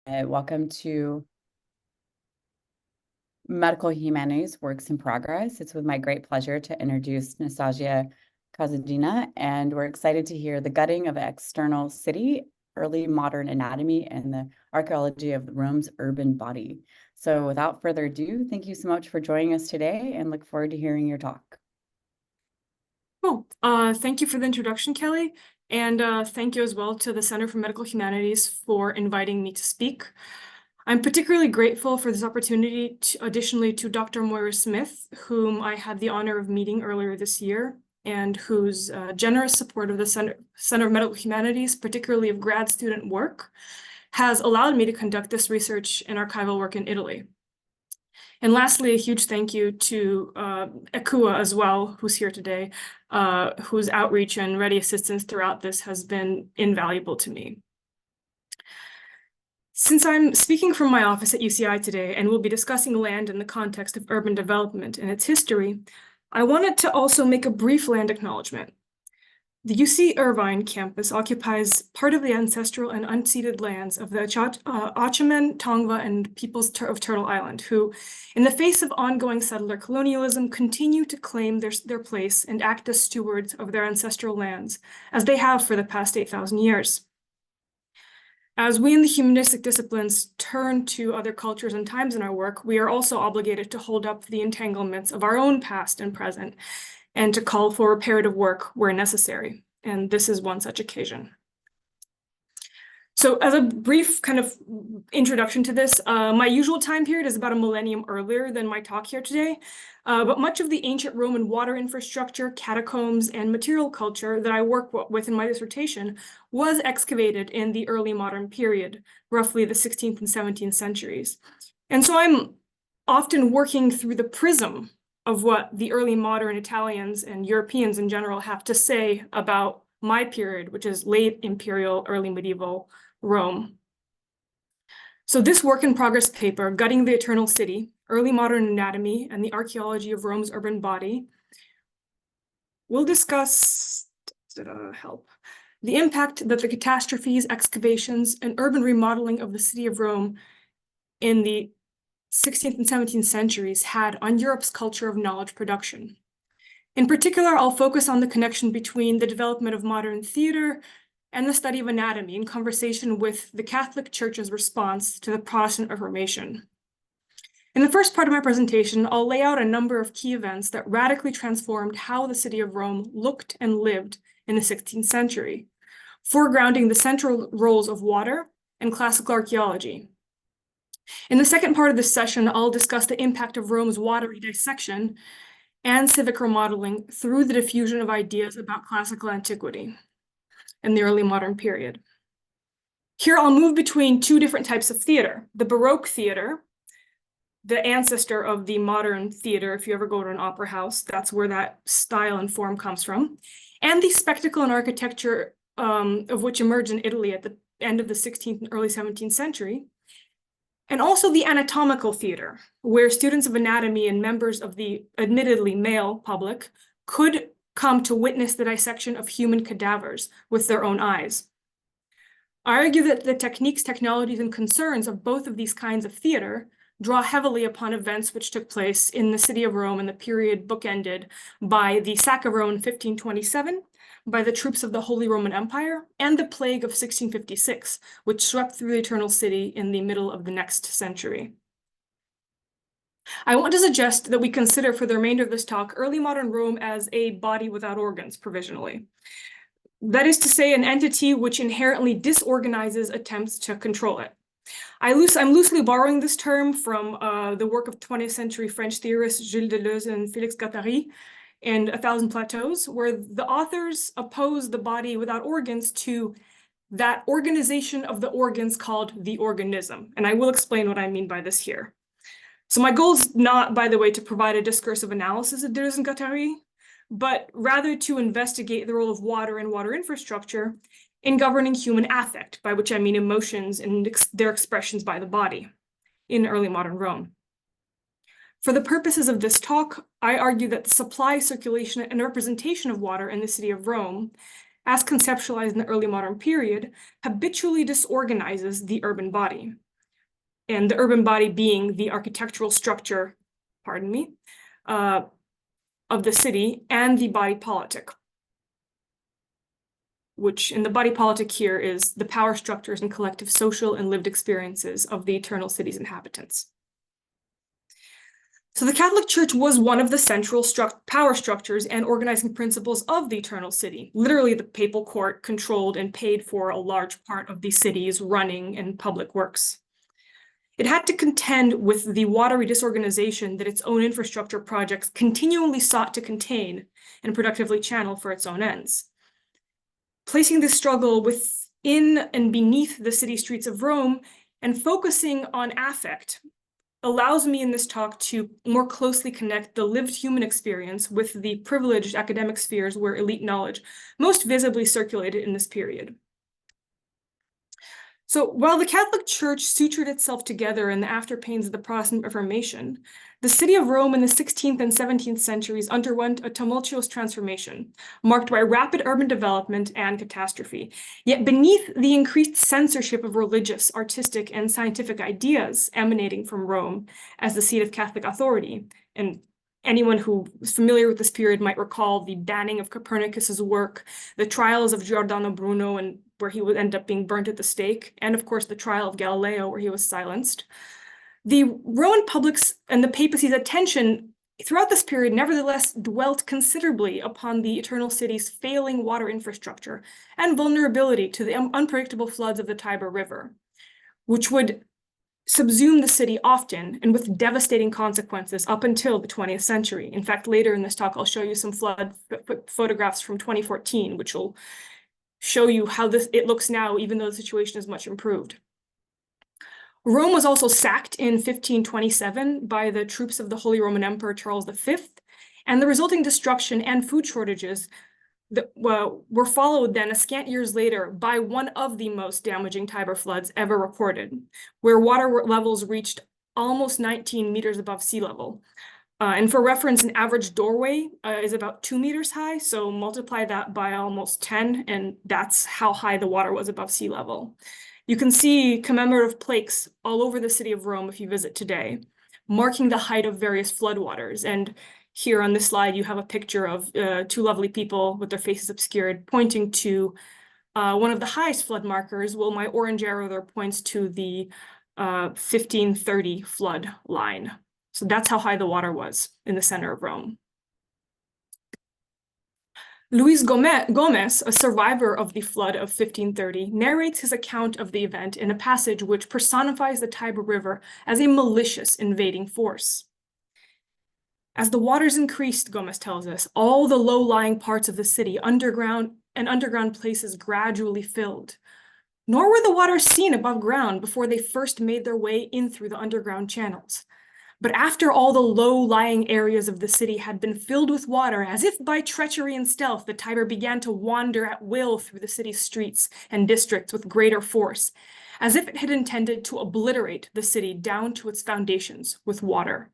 Welcome to Medical Humanities Works in Progress. It's with my great pleasure to introduce Nastasya Kosygina, and we're excited to hear the gutting of external city, early modern anatomy, and the archaeology of Rome's urban body. So without further ado, thank you so much for joining us today and look forward to hearing your talk. Cool. Thank you for the introduction, Kelly. And thank you as well to the Center for Medical Humanities for inviting me to speak. I'm particularly grateful for this opportunity, additionally to Dr. Moira Smith, whom I had the honor of meeting earlier this year, and whose generous support of the Center of Medical Humanities, particularly of grad student work, has allowed me to conduct this research and archival work in Italy. And lastly, a huge thank you to ECUA as well, who's here today, whose outreach and ready assistance throughout this has been invaluable to me. Since I'm speaking from my office at UCI today and we'll be discussing land in the context of urban development and its history, I wanted to also make a brief land acknowledgement. The UC Irvine campus occupies part of the ancestral and unceded lands of the Achamen, Tongva, and peoples of Turtle Island, who, in the face of ongoing settler colonialism, continue to claim their place and act as stewards of their ancestral lands, as they have for the past 8,000 years. As we in the humanistic disciplines turn to other cultures and times in our work, we are also obligated to hold up the entanglements of our own past and present, and to call for reparative work where necessary. And this is one such occasion. So as a brief kind of introduction to this, my usual time period is about a millennium earlier than my talk here today, but much of the ancient Roman water infrastructure, catacombs, and material culture that I work with in my dissertation was excavated in the early modern period, roughly the 16th and 17th centuries. And so I'm often working through the prism of what the early modern Italians and Europeans in general have to say about my period, which is late imperial, early medieval Rome. So this work in progress paper, Gutting the Eternal City, Early Modern Anatomy and the Archaeology of Rome's Urban Body, will discuss the impact that the catastrophes, excavations, and urban remodeling of the city of Rome in the 16th and 17th centuries had on Europe's culture of knowledge production. In particular, I'll focus on the connection between the development of modern theater and the study of anatomy in conversation with the Catholic Church's response to the Protestant Reformation. In the first part of my presentation, I'll lay out a number of key events that radically transformed how the city of Rome looked and lived in the 16th century, foregrounding the central roles of water and classical archaeology. In the second part of this session, I'll discuss the impact of Rome's watery dissection and civic remodeling through the diffusion of ideas about classical antiquity in the early modern period. Here, I'll move between two different types of theater: the Baroque theater, the ancestor of the modern theater. If you ever go to an opera house, that's where that style and form comes from, and the spectacle and architecture of which emerged in Italy at the end of the 16th and early 17th century. And also the anatomical theater, where students of anatomy and members of the admittedly male public could come to witness the dissection of human cadavers with their own eyes. I argue that the techniques, technologies, and concerns of both of these kinds of theater draw heavily upon events which took place in the city of Rome in the period bookended by the sack of Rome in 1527, by the troops of the Holy Roman Empire, and the plague of 1656, which swept through the Eternal City in the middle of the next century. I want to suggest that we consider for the remainder of this talk early modern Rome as a body without organs, provisionally. That is to say, an entity which inherently disorganizes attempts to control it. I'm loosely borrowing this term from the work of 20th century French theorists Gilles Deleuze and Félix Guattari, and A Thousand Plateaus, where the authors oppose the body without organs to that organization of the organs called the organism. And I will explain what I mean by this here. So my goal is not, by the way, to provide a discursive analysis of Deleuze and Guattari, but rather to investigate the role of water and water infrastructure in governing human affect, by which I mean emotions and their expressions by the body in early modern Rome. For the purposes of this talk, I argue that the supply, circulation, and representation of water in the city of Rome, as conceptualized in the early modern period, habitually disorganizes the urban body. and the urban body being the architectural structure, pardon me, of the city, and the body politic, which in the body politic here is the power structures and collective social and lived experiences of the eternal city's inhabitants. So the Catholic Church was one of the central power structures and organizing principles of the Eternal City. Literally, the papal court controlled and paid for a large part of the city's running and public works. It had to contend with the watery disorganization that its own infrastructure projects continually sought to contain and productively channel for its own ends. Placing this struggle within and beneath the city streets of Rome and focusing on affect allows me in this talk to more closely connect the lived human experience with the privileged academic spheres where elite knowledge most visibly circulated in this period. So while the Catholic Church sutured itself together in the afterpains of the Protestant Reformation, the city of Rome in the 16th and 17th centuries underwent a tumultuous transformation, marked by rapid urban development and catastrophe. Yet beneath the increased censorship of religious, artistic, and scientific ideas emanating from Rome as the seat of Catholic authority, and anyone who is familiar with this period might recall the banning of Copernicus's work, the trials of Giordano Bruno, and where he would end up being burnt at the stake, and of course the trial of Galileo, where he was silenced. The Roman public's and the papacy's attention throughout this period nevertheless dwelt considerably upon the Eternal City's failing water infrastructure and vulnerability to the unpredictable floods of the Tiber River, which would subsume the city often and with devastating consequences up until the 20th century. In fact, later in this talk, I'll show you some flood photographs from 2014, which will show you how it looks now, even though the situation is much improved. Rome was also sacked in 1527 by the troops of the Holy Roman Emperor Charles V, and the resulting destruction and food shortages that were followed then a scant years later by one of the most damaging Tiber floods ever recorded, where water levels reached almost 19 meters above sea level. And for reference, an average doorway is about 2 meters high, so multiply that by almost 10, and that's how high the water was above sea level. You can see commemorative plaques all over the city of Rome if you visit today, marking the height of various floodwaters. And here on this slide, you have a picture of two lovely people with their faces obscured, pointing to one of the highest flood markers. Well, my orange arrow there points to the 1530 flood line. So that's how high the water was in the center of Rome. Luis Gomez, a survivor of the flood of 1530, narrates his account of the event in a passage which personifies the Tiber River as a malicious invading force. As the waters increased, Gomez tells us, all the low-lying parts of the city, underground places gradually filled. Nor were the waters seen above ground before they first made their way in through the underground channels. But after all the low-lying areas of the city had been filled with water, as if by treachery and stealth, the Tiber began to wander at will through the city's streets and districts with greater force, as if it had intended to obliterate the city down to its foundations with water.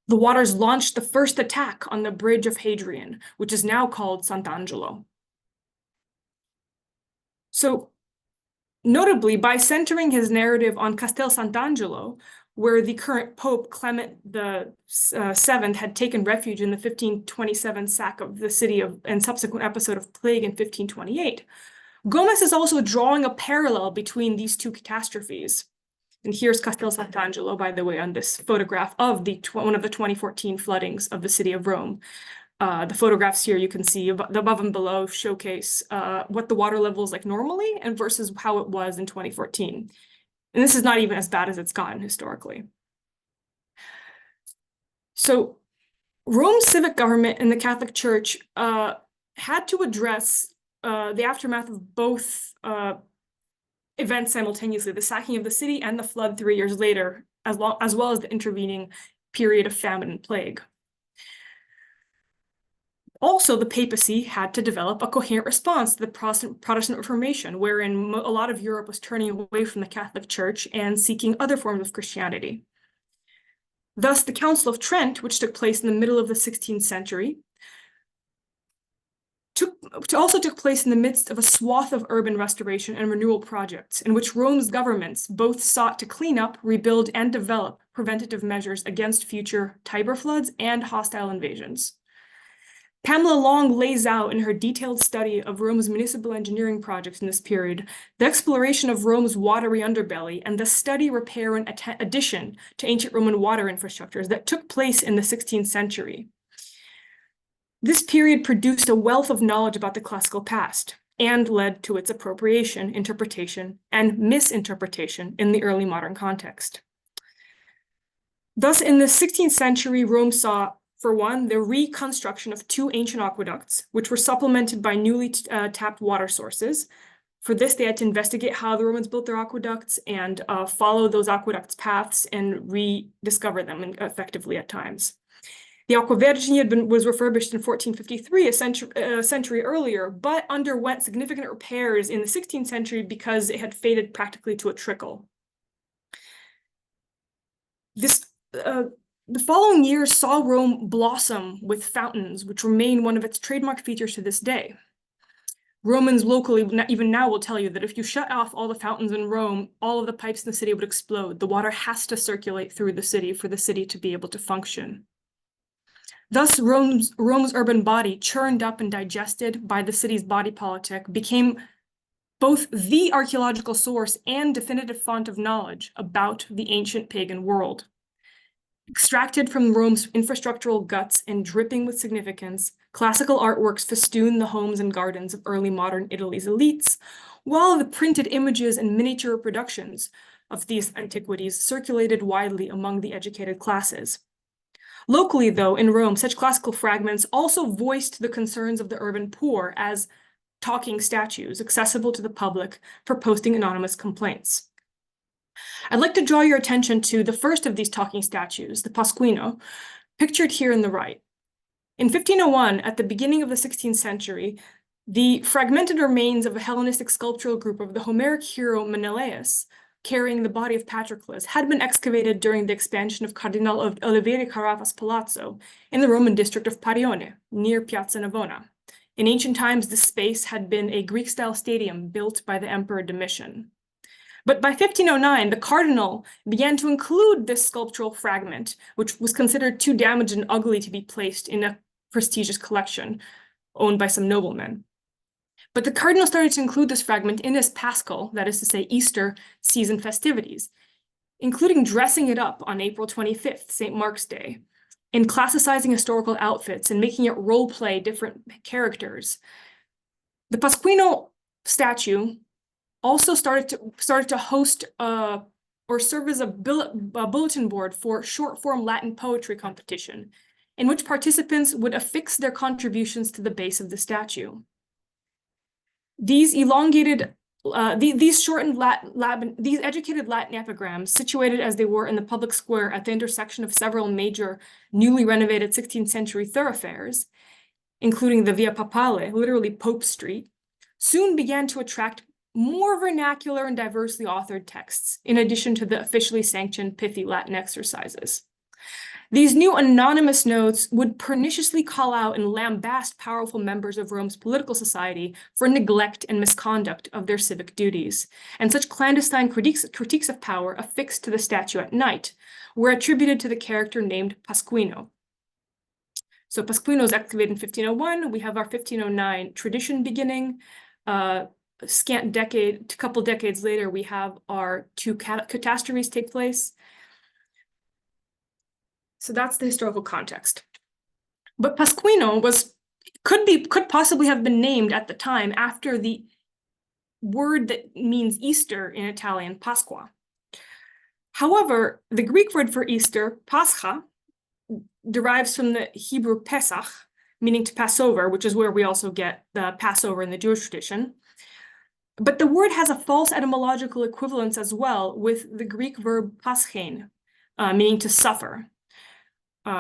The waters launched the first attack on the bridge of Hadrian, which is now called Sant'Angelo. So, notably, by centering his narrative on Castel Sant'Angelo, where the current Pope Clement VII had taken refuge in the 1527 sack of the city and subsequent episode of plague in 1528, Gomez is also drawing a parallel between these two catastrophes. And here's Castel Sant'Angelo, by the way, on this photograph of one of the 2014 floodings of the city of Rome. The photographs here you can see the above and below showcase what the water level is like normally and versus how it was in 2014. And this is not even as bad as it's gotten historically. So Rome's civic government and the Catholic Church had to address the aftermath of both events simultaneously, the sacking of the city and the flood 3 years later, as well as the intervening period of famine and plague. Also, the papacy had to develop a coherent response to the Protestant Reformation, wherein a lot of Europe was turning away from the Catholic Church and seeking other forms of Christianity. Thus, the Council of Trent, which took place in the middle of the 16th century, took also took place in the midst of a swath of urban restoration and renewal projects in which Rome's governments both sought to clean up, rebuild, and develop preventative measures against future Tiber floods and hostile invasions. Pamela Long lays out in her detailed study of Rome's municipal engineering projects in this period the exploration of Rome's watery underbelly and the study, repair, and addition to ancient Roman water infrastructures that took place in the 16th century. This period produced a wealth of knowledge about the classical past and led to its appropriation, interpretation, and misinterpretation in the early modern context. Thus, in the 16th century, Rome saw, for one, the reconstruction of two ancient aqueducts, which were supplemented by newly tapped water sources. For this, they had to investigate how the Romans built their aqueducts and follow those aqueducts' paths and rediscover them effectively at times. The Aqua Vergine was refurbished in 1453, a century earlier, but underwent significant repairs in the 16th century because it had faded practically to a trickle. The following years saw Rome blossom with fountains, which remain one of its trademark features to this day. Romans locally, even now, will tell you that if you shut off all the fountains in Rome, all of the pipes in the city would explode. The water has to circulate through the city for the city to be able to function. Thus, Rome's urban body, churned up and digested by the city's body politic, became both the archaeological source and definitive font of knowledge about the ancient pagan world. Extracted from Rome's infrastructural guts and dripping with significance, classical artworks festoon the homes and gardens of early modern Italy's elites, while the printed images and miniature reproductions of these antiquities circulated widely among the educated classes. Locally, though, in Rome, such classical fragments also voiced the concerns of the urban poor as talking statues accessible to the public for posting anonymous complaints. I'd like to draw your attention to the first of these talking statues, the Pasquino, pictured here in the right. In 1501, at the beginning of the 16th century, the fragmented remains of a Hellenistic sculptural group of the Homeric hero Menelaus, carrying the body of Patroclus, had been excavated during the expansion of Cardinal Olivieri Carafa's palazzo in the Roman district of Parione, near Piazza Navona. In ancient times, this space had been a Greek-style stadium built by the Emperor Domitian. But by 1509, the cardinal began to include this sculptural fragment, which was considered too damaged and ugly to be placed in a prestigious collection owned by some noblemen. But the cardinal started to include this fragment in his Paschal, that is to say Easter season festivities, including dressing it up on April 25th, St. Mark's Day, and classicizing historical outfits and making it role-play different characters. The Pasquino statue also started to host or serve as a bulletin board for short-form Latin poetry competition, in which participants would affix their contributions to the base of the statue. These elongated, these shortened these educated Latin epigrams, situated as they were in the public square at the intersection of several major newly renovated 16th century thoroughfares, including the Via Papale, literally Pope Street, soon began to attract more vernacular and diversely authored texts, in addition to the officially sanctioned pithy Latin exercises. These new anonymous notes would perniciously call out and lambast powerful members of Rome's political society for neglect and misconduct of their civic duties, and such clandestine critiques of power affixed to the statue at night were attributed to the character named Pasquino. So Pasquino is excavated in 1501. We have our 1509 tradition beginning. Couple decades later, we have our two catastrophes take place. So that's the historical context. But Pasquino could possibly have been named at the time after the word that means Easter in Italian, Pasqua. However, the Greek word for Easter, Pascha, derives from the Hebrew Pesach, meaning to pass over, which is where we also get the Passover in the Jewish tradition. But the word has a false etymological equivalence as well with the Greek verb paschein, meaning to suffer,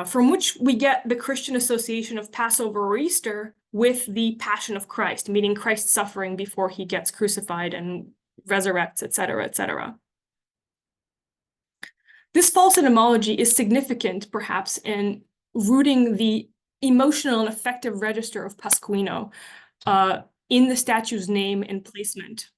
from which we get the Christian association of Passover or Easter with the Passion of Christ, meaning Christ's suffering before he gets crucified and resurrects, etc., etc. This false etymology is significant, perhaps, in rooting the emotional and affective register of Pasquino in the statue's name and placement.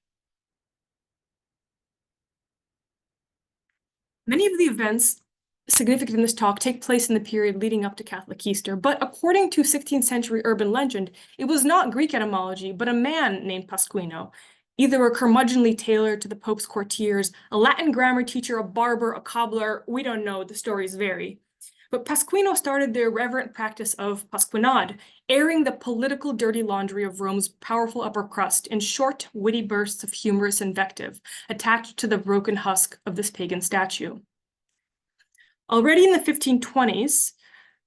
Many of the events significant in this talk take place in the period leading up to Catholic Easter, but according to 16th century urban legend, it was not Greek etymology, but a man named Pasquino, either a curmudgeonly tailor to the Pope's courtiers, a Latin grammar teacher, a barber, a cobbler, we don't know, the stories vary. But Pasquino started the irreverent practice of pasquinade, airing the political dirty laundry of Rome's powerful upper crust in short, witty bursts of humorous invective, attached to the broken husk of this pagan statue. Already in the 1520s,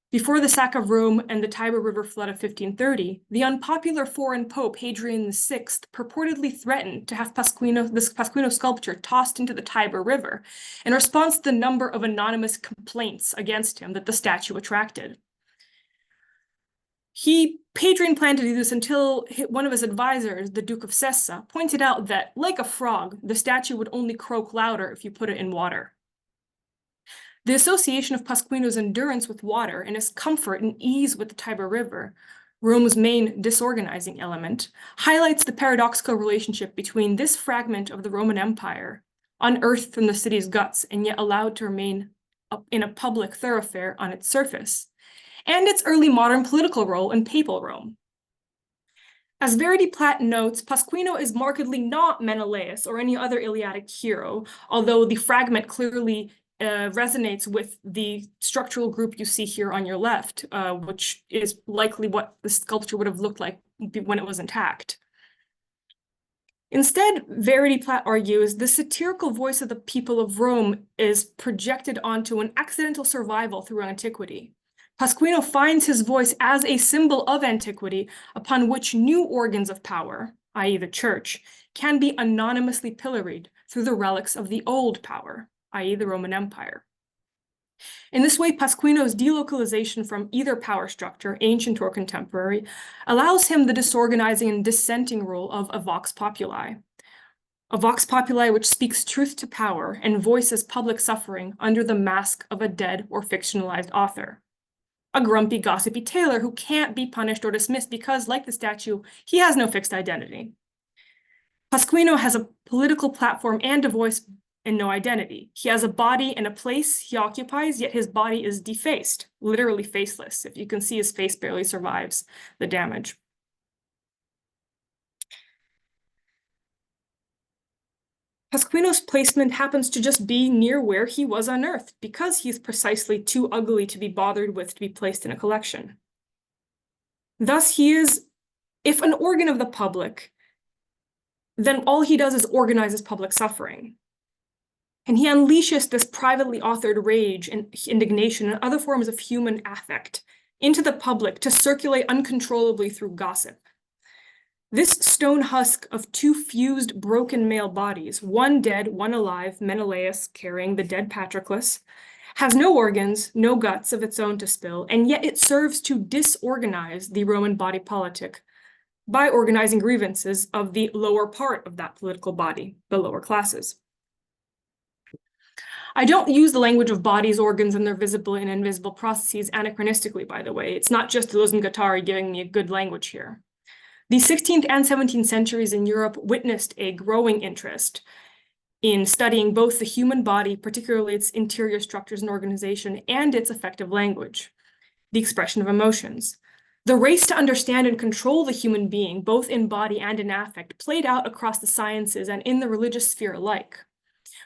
before the sack of Rome and the Tiber River flood of 1530, the unpopular foreign pope Hadrian VI purportedly threatened to have this Pasquino sculpture tossed into the Tiber River in response to the number of anonymous complaints against him that the statue attracted. Hadrian planned to do this until one of his advisors, the Duke of Sessa, pointed out that, like a frog, the statue would only croak louder if you put it in water. The association of Pasquino's endurance with water and his comfort and ease with the Tiber River, Rome's main disorganizing element, highlights the paradoxical relationship between this fragment of the Roman Empire, unearthed from the city's guts and yet allowed to remain in a public thoroughfare on its surface, and its early modern political role in papal Rome. As Verity Platt notes, Pasquino is markedly not Menelaus or any other Iliadic hero, although the fragment clearly resonates with the structural group you see here on your left, which is likely what the sculpture would have looked like when it was intact. Instead, Verity Platt argues, the satirical voice of the people of Rome is projected onto an accidental survival through antiquity. Pasquino finds his voice as a symbol of antiquity upon which new organs of power, i.e. the church, can be anonymously pilloried through the relics of the old power, i.e. the Roman Empire. In this way, Pasquino's delocalization from either power structure, ancient or contemporary, allows him the disorganizing and dissenting role of a vox populi which speaks truth to power and voices public suffering under the mask of a dead or fictionalized author. A grumpy, gossipy tailor who can't be punished or dismissed because, like the statue, he has no fixed identity. Pasquino has a political platform and a voice and no identity. He has a body and a place he occupies, yet his body is defaced, literally faceless. If you can see, his face barely survives the damage. Pasquino's placement happens to just be near where he was unearthed, because he's precisely too ugly to be bothered with to be placed in a collection. Thus, he is, if an organ of the public, then all he does is organizes public suffering. And he unleashes this privately authored rage and indignation and other forms of human affect into the public to circulate uncontrollably through gossip. This stone husk of two fused, broken male bodies, one dead, one alive, Menelaus carrying the dead Patroclus, has no organs, no guts of its own to spill, and yet it serves to disorganize the Roman body politic by organizing grievances of the lower part of that political body, the lower classes. I don't use the language of bodies, organs, and their visible and invisible processes anachronistically, by the way. It's not just Deleuze and Guattari giving me a good language here. The 16th and 17th centuries in Europe witnessed a growing interest in studying both the human body, particularly its interior structures and organization, and its effective language, the expression of emotions. The race to understand and control the human being, both in body and in affect, played out across the sciences and in the religious sphere alike.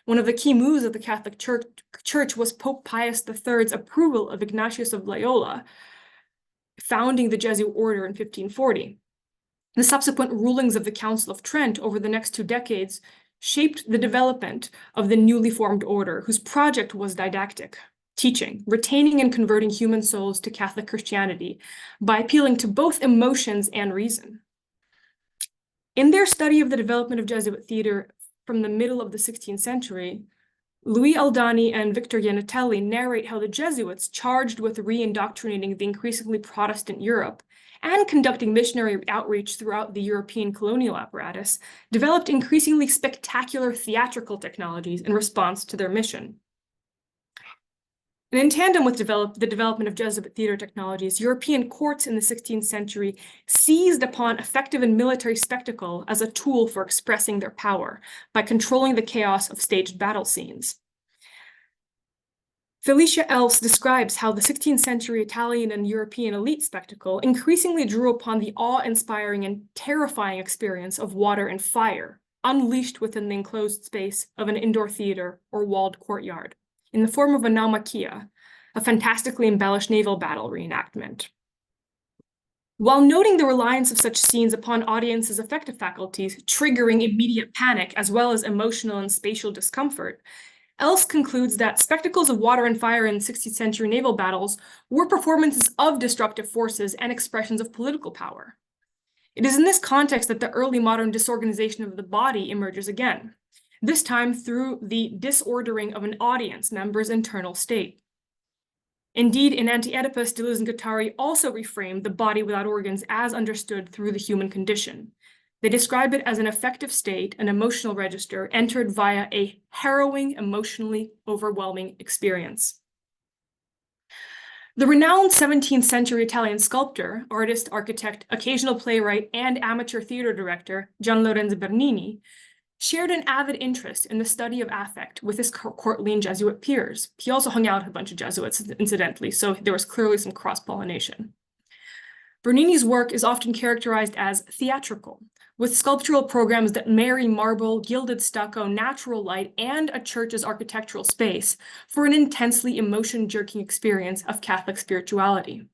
One of the key moves of the Catholic Church was Pope Pius III's approval of Ignatius of Loyola, founding the Jesuit order in 1540. The subsequent rulings of the Council of Trent over the next 2 decades shaped the development of the newly formed order, whose project was didactic, teaching, retaining and converting human souls to Catholic Christianity by appealing to both emotions and reason. In their study of the development of Jesuit theater from the middle of the 16th century, Louis Aldani and Victor Yanatelli narrate how the Jesuits, charged with re-indoctrinating the increasingly Protestant Europe and conducting missionary outreach throughout the European colonial apparatus, developed increasingly spectacular theatrical technologies in response to their mission. And in tandem with the development of Jesuit theater technologies, European courts in the 16th century seized upon effective and military spectacle as a tool for expressing their power by controlling the chaos of staged battle scenes. Felicia Else describes how the 16th century Italian and European elite spectacle increasingly drew upon the awe-inspiring and terrifying experience of water and fire, unleashed within the enclosed space of an indoor theater or walled courtyard, in the form of a naumachia, a fantastically embellished naval battle reenactment. While noting the reliance of such scenes upon audiences' affective faculties, triggering immediate panic as well as emotional and spatial discomfort, Else concludes that spectacles of water and fire in 16th century naval battles were performances of disruptive forces and expressions of political power. It is in this context that the early modern disorganization of the body emerges again, this time through the disordering of an audience member's internal state. Indeed, in Anti-Oedipus, Deleuze and Guattari also reframed the body without organs as understood through the human condition. They describe it as an affective state, an emotional register, entered via a harrowing, emotionally overwhelming experience. The renowned 17th century Italian sculptor, artist, architect, occasional playwright, and amateur theater director, Gian Lorenzo Bernini, shared an avid interest in the study of affect with his courtly and Jesuit peers. He also hung out with a bunch of Jesuits, incidentally, so there was clearly some cross-pollination. Bernini's work is often characterized as theatrical, with sculptural programs that marry marble, gilded stucco, natural light, and a church's architectural space for an intensely emotion-jerking experience of Catholic spirituality.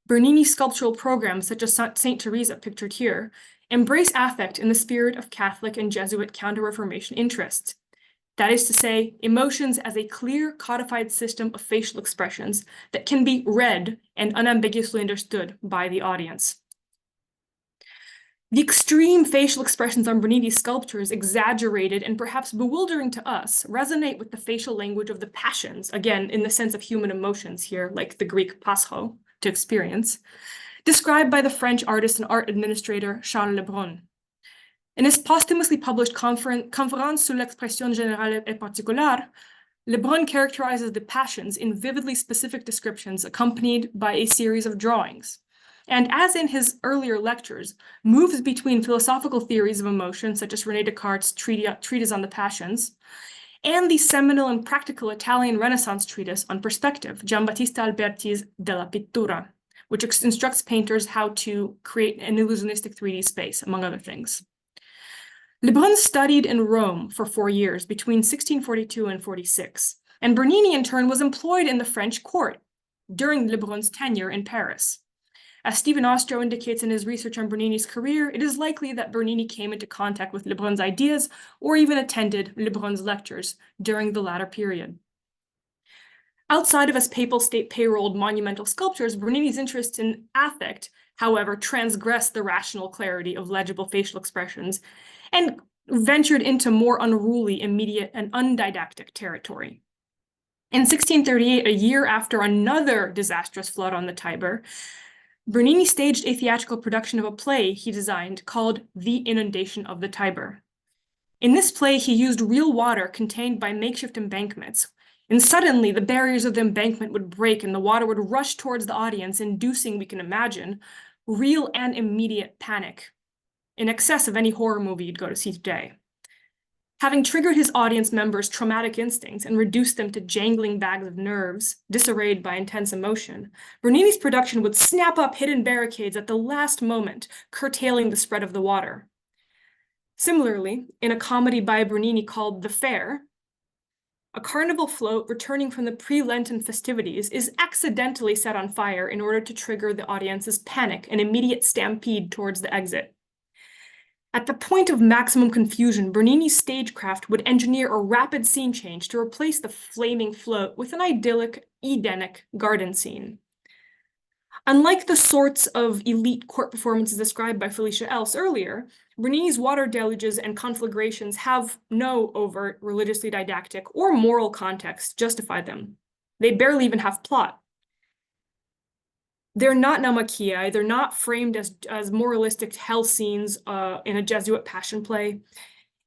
Bernini's sculptural programs, such as Saint Teresa, pictured here, embrace affect in the spirit of Catholic and Jesuit Counter-Reformation interests. That is to say, emotions as a clear, codified system of facial expressions that can be read and unambiguously understood by the audience. The extreme facial expressions on Bernini's sculptures, exaggerated and perhaps bewildering to us, resonate with the facial language of the passions, again, in the sense of human emotions here, like the Greek pascho, to experience, described by the French artist and art administrator Charles Lebrun. In his posthumously published Conférence sur l'expression générale et particulière, Lebrun characterizes the passions in vividly specific descriptions accompanied by a series of drawings, and as in his earlier lectures, moves between philosophical theories of emotion, such as René Descartes' treatise on the passions, and the seminal and practical Italian Renaissance treatise on perspective, Giambattista Alberti's Della Pittura, which instructs painters how to create an illusionistic 3D space, among other things. Lebrun studied in Rome for 4 years, between 1642 and 46, and Bernini, in turn, was employed in the French court during Lebrun's tenure in Paris. As Stephen Ostro indicates in his research on Bernini's career, it is likely that Bernini came into contact with Lebrun's ideas or even attended Lebrun's lectures during the latter period. Outside of his papal state payrolled monumental sculptures, Bernini's interest in affect, however, transgressed the rational clarity of legible facial expressions and ventured into more unruly, immediate, and undidactic territory. In 1638, a year after another disastrous flood on the Tiber, Bernini staged a theatrical production of a play he designed called The Inundation of the Tiber. In this play, he used real water contained by makeshift embankments, and suddenly the barriers of the embankment would break and the water would rush towards the audience, inducing, we can imagine, real and immediate panic, in excess of any horror movie you'd go to see today. Having triggered his audience members' traumatic instincts and reduced them to jangling bags of nerves, disarrayed by intense emotion, Bernini's production would snap up hidden barricades at the last moment, curtailing the spread of the water. Similarly, in a comedy by Bernini called The Fair, a carnival float returning from the pre-Lenten festivities is accidentally set on fire in order to trigger the audience's panic and immediate stampede towards the exit. At the point of maximum confusion, Bernini's stagecraft would engineer a rapid scene change to replace the flaming float with an idyllic, Edenic garden scene. Unlike the sorts of elite court performances described by Felicia Else earlier, Bernini's water deluges and conflagrations have no overt religiously didactic or moral context to justify them. They barely even have plot. They're not naumachia, they're not framed as moralistic hell scenes in a Jesuit passion play.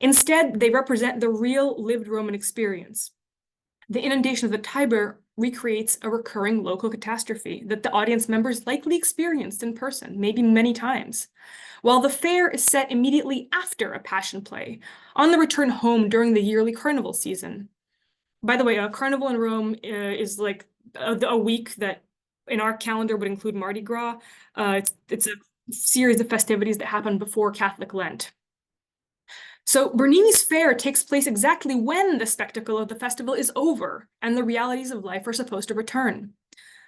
Instead, they represent the real lived Roman experience. The inundation of the Tiber recreates a recurring local catastrophe that the audience members likely experienced in person, maybe many times, while the fair is set immediately after a passion play, on the return home during the yearly carnival season. By the way, a carnival in Rome is like a week that in our calendar would include Mardi Gras. It's a series of festivities that happen before Catholic Lent. So Bernini's fair takes place exactly when the spectacle of the festival is over and the realities of life are supposed to return.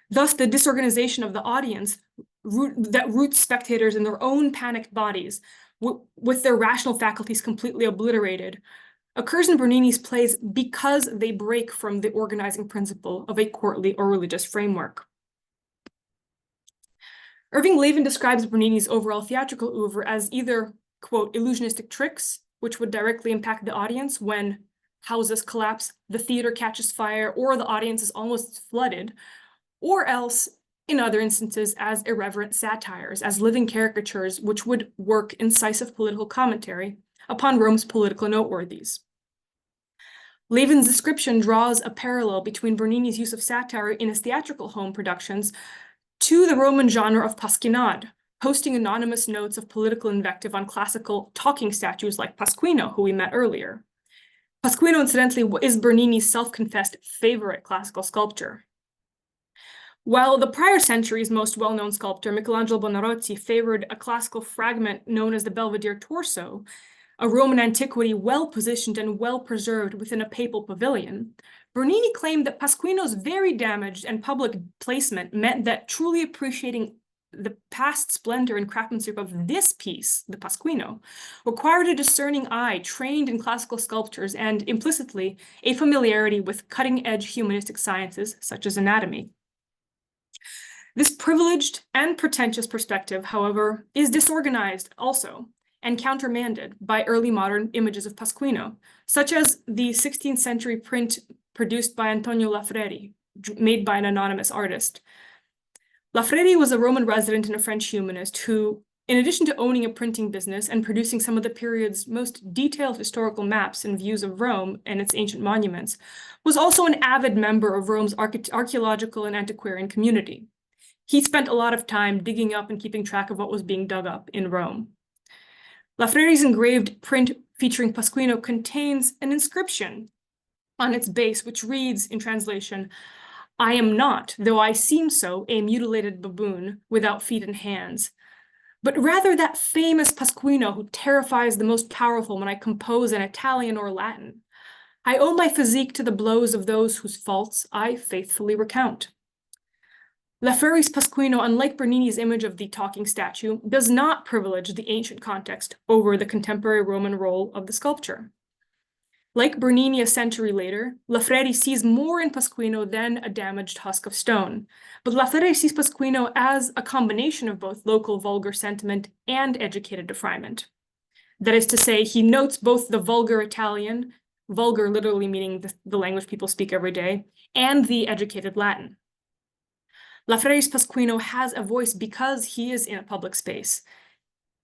Thus, the disorganization of the audience that roots spectators in their own panicked bodies, with their rational faculties completely obliterated, occurs in Bernini's plays because they break from the organizing principle of a courtly or religious framework. Irving Lavin describes Bernini's overall theatrical oeuvre as either, quote, illusionistic tricks, which would directly impact the audience when houses collapse, the theater catches fire, or the audience is almost flooded, or else, in other instances, as irreverent satires, as living caricatures, which would work incisive political commentary upon Rome's political noteworthies. Lavin's description draws a parallel between Bernini's use of satire in his theatrical home productions to the Roman genre of pasquinade, posting anonymous notes of political invective on classical talking statues like Pasquino, who we met earlier. Pasquino, incidentally, is Bernini's self-confessed favorite classical sculpture. While the prior century's most well-known sculptor, Michelangelo Buonarroti, favored a classical fragment known as the Belvedere torso, a Roman antiquity well-positioned and well-preserved within a papal pavilion, Bernini claimed that Pasquino's very damaged and public placement meant that truly appreciating the past splendor and craftsmanship of this piece, the Pasquino, required a discerning eye trained in classical sculptures and, implicitly, a familiarity with cutting-edge humanistic sciences such as anatomy. This privileged and pretentious perspective, however, is disorganized also and countermanded by early modern images of Pasquino, such as the 16th century print produced by Antonio Lafreri, made by an anonymous artist. Lafreri was a Roman resident and a French humanist who, in addition to owning a printing business and producing some of the period's most detailed historical maps and views of Rome and its ancient monuments, was also an avid member of Rome's archaeological and antiquarian community. He spent a lot of time digging up and keeping track of what was being dug up in Rome. Lafreri's engraved print featuring Pasquino contains an inscription on its base, which reads, in translation, "I am not, though I seem so, a mutilated baboon without feet and hands, but rather that famous Pasquino who terrifies the most powerful when I compose in Italian or Latin. I owe my physique to the blows of those whose faults I faithfully recount." Lafreri's Pasquino, unlike Bernini's image of the talking statue, does not privilege the ancient context over the contemporary Roman role of the sculpture. Like Bernini a century later, Lafreri sees more in Pasquino than a damaged husk of stone, but Lafreri sees Pasquino as a combination of both local vulgar sentiment and educated refinement. That is to say, he notes both the vulgar Italian, vulgar literally meaning the language people speak every day, and the educated Latin. Lafreri's Pasquino has a voice because he is in a public space,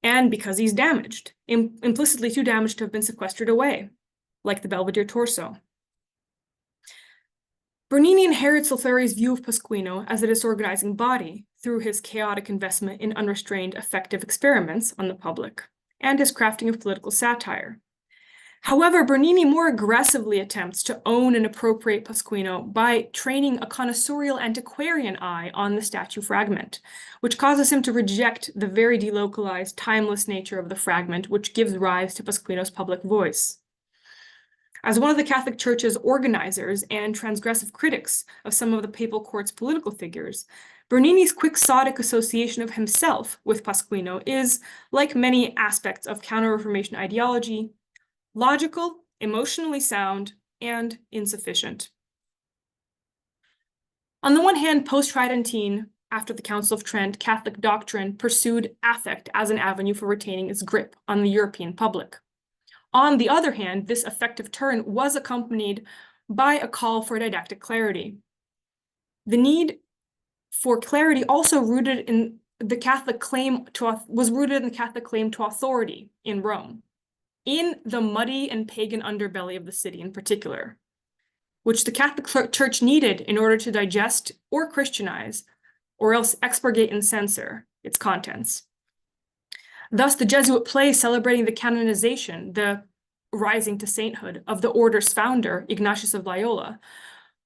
and because he's damaged, implicitly too damaged to have been sequestered away, like the Belvedere torso. Bernini inherits Lafreri's view of Pasquino as a disorganizing body through his chaotic investment in unrestrained affective experiments on the public, and his crafting of political satire. However, Bernini more aggressively attempts to own and appropriate Pasquino by training a connoisseurial antiquarian eye on the statue fragment, which causes him to reject the very delocalized, timeless nature of the fragment, which gives rise to Pasquino's public voice. As one of the Catholic Church's organizers and transgressive critics of some of the papal court's political figures, Bernini's quixotic association of himself with Pasquino is, like many aspects of Counter-Reformation ideology, logical, emotionally sound, and insufficient. On the one hand, post-Tridentine, after the Council of Trent, Catholic doctrine pursued affect as an avenue for retaining its grip on the European public. On the other hand, this affective turn was accompanied by a call for didactic clarity. The need for clarity also was rooted in the Catholic claim to authority in Rome, in the muddy and pagan underbelly of the city in particular. which the Catholic Church needed in order to digest or Christianize, or else expurgate and censor its contents. Thus, the Jesuit play celebrating the canonization, the rising to sainthood of the order's founder, Ignatius of Loyola,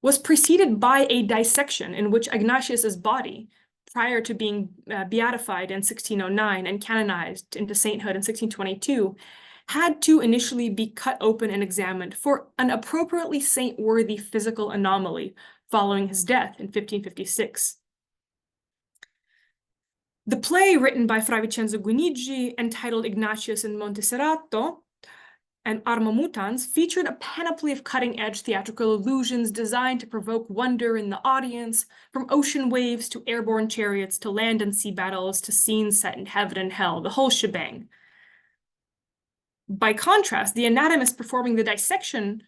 was preceded by a dissection in which Ignatius's body, prior to being beatified in 1609 and canonized into sainthood in 1622, had to initially be cut open and examined for an appropriately saint-worthy physical anomaly following his death in 1556. The play, written by Fra Vincenzo Guinigi, entitled Ignatius in Montserrato and Arma Mutans, featured a panoply of cutting-edge theatrical illusions designed to provoke wonder in the audience, from ocean waves to airborne chariots to land and sea battles to scenes set in heaven and hell, the whole shebang. By contrast, the anatomist performing the dissection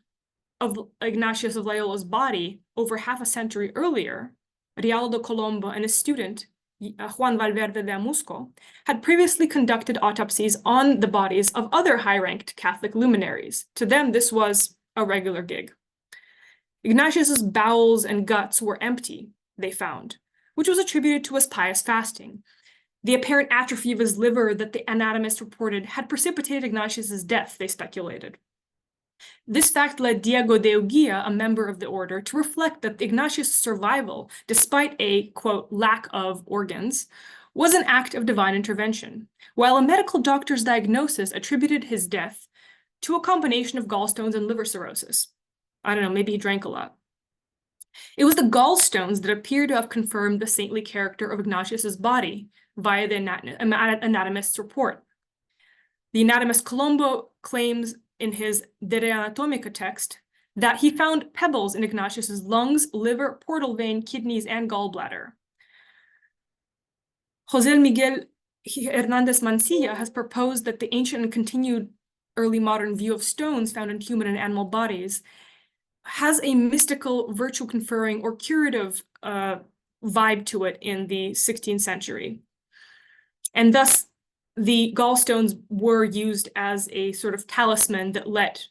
of Ignatius of Loyola's body over half a century earlier, Rialdo Colombo and his student, Juan Valverde de Amusco, had previously conducted autopsies on the bodies of other high-ranked Catholic luminaries. To them, this was a regular gig. Ignatius's bowels and guts were empty, they found, which was attributed to his pious fasting. The apparent atrophy of his liver that the anatomist reported had precipitated Ignatius's death, they speculated. This fact led Diego de Uguia, a member of the order, to reflect that Ignatius' survival, despite a, quote, lack of organs, was an act of divine intervention, while a medical doctor's diagnosis attributed his death to a combination of gallstones and liver cirrhosis. I don't know, maybe he drank a lot. It was the gallstones that appear to have confirmed the saintly character of Ignatius's body via the anatomist's report. The anatomist Colombo claims in his De Re Anatomica text that he found pebbles in Ignatius's lungs, liver, portal vein, kidneys, and gallbladder. José Miguel Hernández Mancilla has proposed that the ancient and continued early modern view of stones found in human and animal bodies has a mystical, virtue-conferring, or curative vibe to it in the 16th century. And thus, the gallstones were used as a sort of talisman that let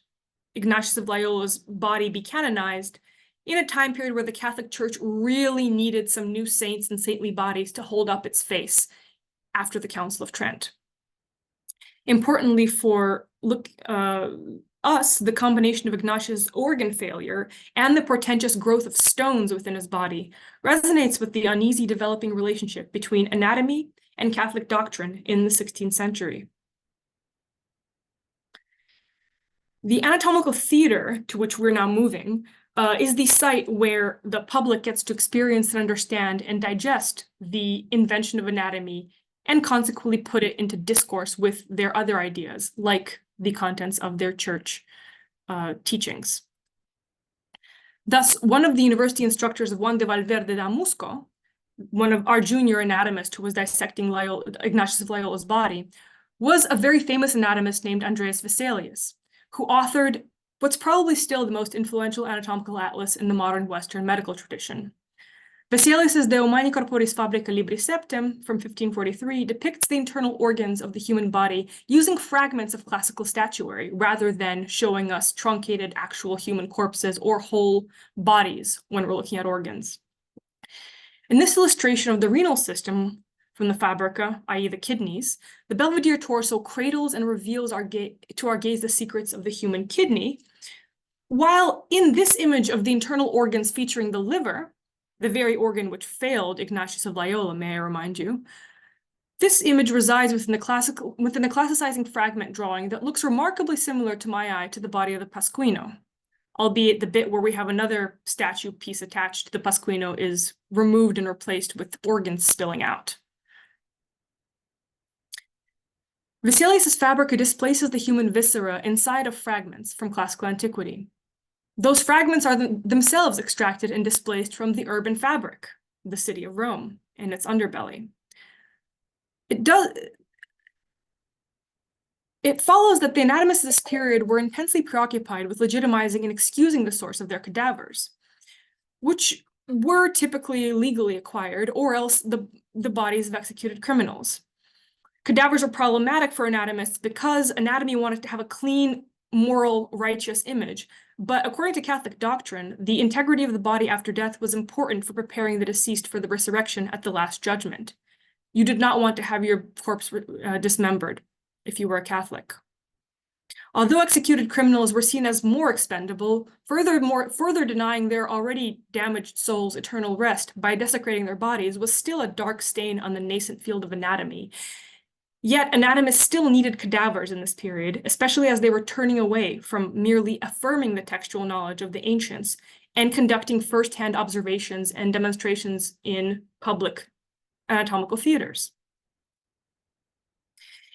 Ignatius of Loyola's body be canonized in a time period where the Catholic Church really needed some new saints and saintly bodies to hold up its face after the Council of Trent. Importantly for us, the combination of Ignatius' organ failure and the portentous growth of stones within his body resonates with the uneasy developing relationship between anatomy and Catholic doctrine in the 16th century. The anatomical theater to which we're now moving is the site where the public gets to experience and understand and digest the invention of anatomy and consequently put it into discourse with their other ideas, like the contents of their church teachings. Thus, one of the university instructors of Juan de Valverde de Amusco, one of our junior anatomists who was dissecting Ignatius of Loyola's body, was a very famous anatomist named Andreas Vesalius, who authored what's probably still the most influential anatomical atlas in the modern Western medical tradition. Vesalius's De Humani Corporis Fabrica Libri Septem from 1543 depicts the internal organs of the human body using fragments of classical statuary rather than showing us truncated actual human corpses or whole bodies when we're looking at organs. In this illustration of the renal system from the Fabrica, i.e. the kidneys, the Belvedere torso cradles and reveals to our gaze the secrets of the human kidney, while in this image of the internal organs featuring the liver, the very organ which failed Ignatius of Loyola, may I remind you, this image resides within the classicizing fragment drawing that looks remarkably similar to my eye to the body of the Pasquino, albeit the bit where we have another statue piece attached to the Pasquino is removed and replaced with organs spilling out. Vesalius's Fabrica displaces the human viscera inside of fragments from classical antiquity. Those fragments are themselves extracted and displaced from the urban fabric, the city of Rome, and its underbelly. It follows that the anatomists of this period were intensely preoccupied with legitimizing and excusing the source of their cadavers, which were typically legally acquired, or else the bodies of executed criminals. Cadavers are problematic for anatomists because anatomy wanted to have a clean, moral, righteous image, but according to Catholic doctrine, the integrity of the body after death was important for preparing the deceased for the resurrection at the Last Judgment. You did not want to have your corpse dismembered if you were a Catholic. Although executed criminals were seen as more expendable, further denying their already damaged souls eternal rest by desecrating their bodies was still a dark stain on the nascent field of anatomy. Yet anatomists still needed cadavers in this period, especially as they were turning away from merely affirming the textual knowledge of the ancients and conducting first-hand observations and demonstrations in public anatomical theaters.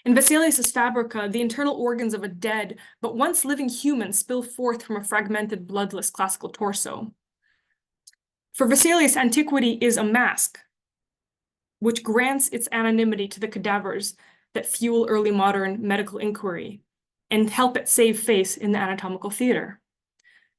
In Vesalius's Fabrica, the internal organs of a dead but once living human spill forth from a fragmented, bloodless classical torso. For Vesalius, antiquity is a mask, which grants its anonymity to the cadavers that fuel early modern medical inquiry and help it save face in the anatomical theater.